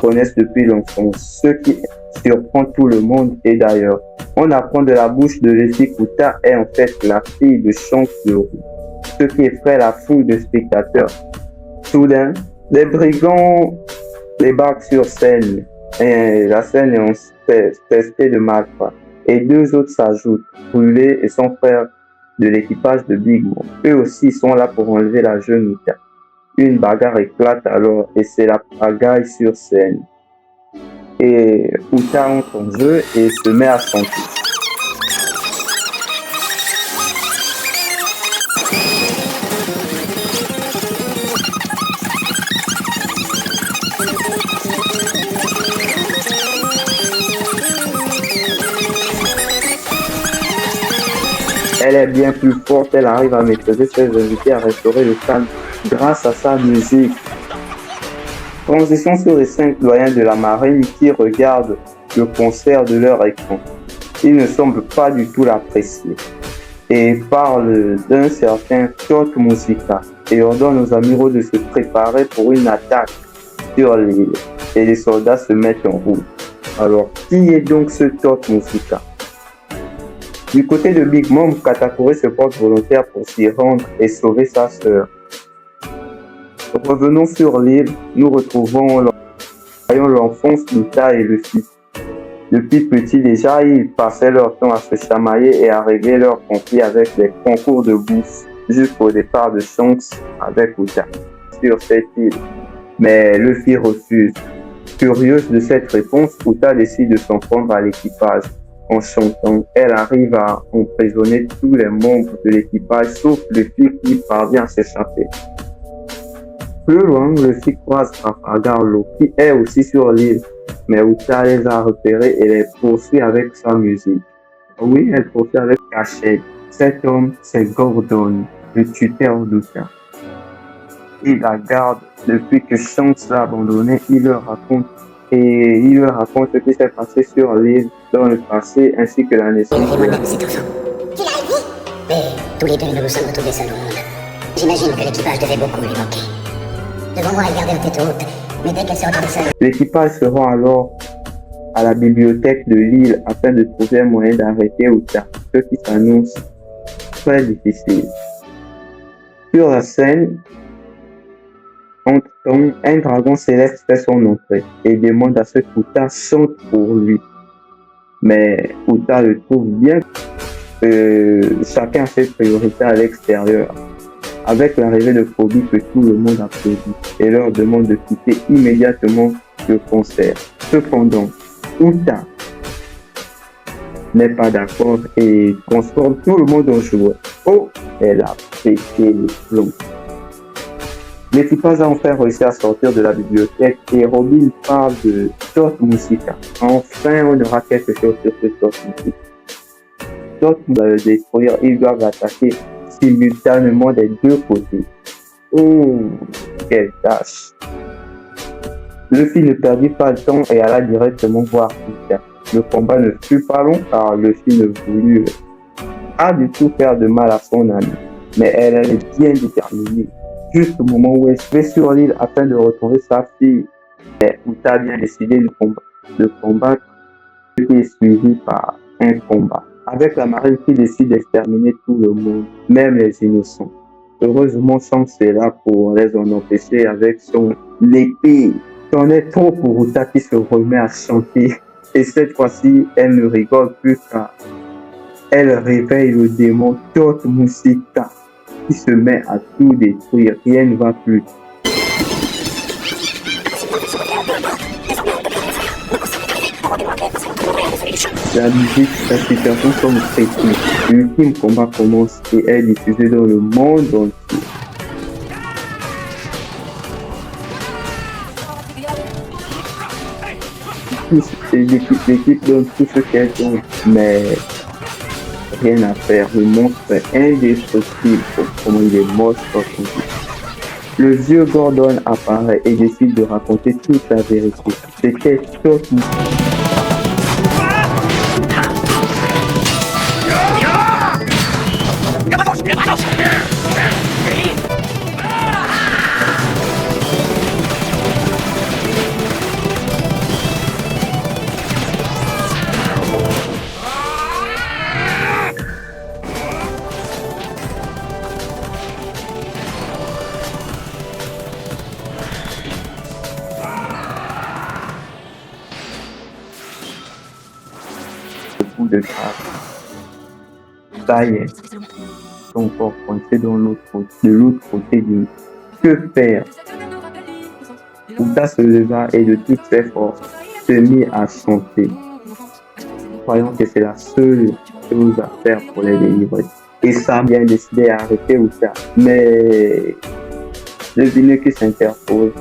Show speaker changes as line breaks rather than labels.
connaissent depuis l'enfance, ce qui surprend tout le monde. Et d'ailleurs, on apprend de la bouche de Luffy qu'Uta est en fait la fille de Shanks le Roux, ce qui effraie la foule de spectateurs. Soudain, les brigands débarquent sur scène, et la scène est infestée de malfrats, et deux autres s'ajoutent, Brûlé et son frère de l'équipage de Big Mom. Eux aussi sont là pour enlever la jeune Uta. Une bagarre éclate alors et c'est la pagaille sur scène. Et Uta entre en jeu et se met à chanter. Elle est bien plus forte, elle arrive à maîtriser ses invités, à restaurer le calme grâce à sa musique. Transition sur les 5 doyens de la marine qui regardent le concert de leur écran. Ils ne semblent pas du tout l'apprécier et parlent d'un certain Tot Musica et ordonnent aux amiraux de se préparer pour une attaque sur l'île. Et les soldats se mettent en route. Alors, qui est donc ce Tot Musica? Du côté de Big Mom, Katakuri se porte volontaire pour s'y rendre et sauver sa sœur. Revenons sur l'île, nous retrouvons l'enfance d'Uta et Luffy. Depuis petit déjà, ils passaient leur temps à se chamailler et à régler leurs conflits avec des concours de bouffe jusqu'au départ de Shanks avec Uta sur cette île. Mais Luffy refuse. Curieuse de cette réponse, Uta décide de s'en prendre à l'équipage. En chantant, elle arrive à emprisonner tous les membres de l'équipage sauf Luffy qui parvient à s'échapper. Plus loin, Luffy croise Trafalgar Law qui est aussi sur l'île, mais Uta les a repérés et les poursuit avec sa musique. Oui, elle poursuit avec cachette. Cet homme, c'est Gordon, le tuteur d'Uta. Il la garde depuis que Shanks l'a abandonné. Il leur raconte ce qui s'est passé sur l'île dans le passé ainsi que la naissance de
moi-même cet enfant. Tu l'as dit? Mais tous les deux nous nous sommes retrouvés seuls au monde. J'imagine que l'équipage devait beaucoup lui manquer. Devant moi, elle gardait la tête haute, mais dès qu'elle se retrouvait seule...
L'équipage se rend alors à la bibliothèque de l'île afin de trouver un moyen d'arrêter Uta, ce qui s'annonce très difficile. Sur la scène, entre-temps, un dragon céleste fait son entrée et demande à ce qu'Uta chante pour lui. Mais Uta le trouve bien que chacun a ses priorités à l'extérieur. Avec l'arrivée de Kobe que tout le monde applaudit et leur demande de quitter immédiatement le concert. Cependant, Uta n'est pas d'accord et transforme tout le monde en joueur. Oh, elle a pété le plomb. L'équipage a enfin réussi à sortir de la bibliothèque et Robin parle de Tot Musica. Enfin, on aura quelque chose sur ce Tot Musica. Tot va le détruire, ils doivent attaquer simultanément des deux côtés. Oh, quelle tâche! Luffy ne perdit pas le temps et alla directement voir Uta. Le combat ne fut pas long car Luffy ne voulut pas du tout faire de mal à son ami. Mais elle est bien déterminée. Juste au moment où elle se met sur l'île afin de retrouver sa fille, Uta a bien décidé de combattre, ce qui est suivi par un combat. Avec la marine qui décide d'exterminer tout le monde, même les innocents. Heureusement, Shanks est là pour les en empêcher avec son épée. C'en est trop pour Uta qui se remet à chanter. Et cette fois-ci, elle ne rigole plus car elle réveille le démon Tot Musica qui se met à tout détruire. Rien ne va plus. La musique, la situation sont critique. L'ultime combat commence et est diffusé dans le monde entier. L'équipe donne tout ce qu'elle donne, mais rien à faire. Le monstre est indestructible. Comment il est moche quand on dit. Le vieux Gordon apparaît et décide de raconter toute la vérité. C'était Tot Musica. de grâce. Ça y est, son corps coincé de l'autre côté du lit. Que faire? Outa se leva et de toutes ses forces se mit à chanter, croyant que c'est la seule chose à faire pour les délivrer. Et ça a bien décidé à arrêter Outa. Mais le vineux qui s'interpose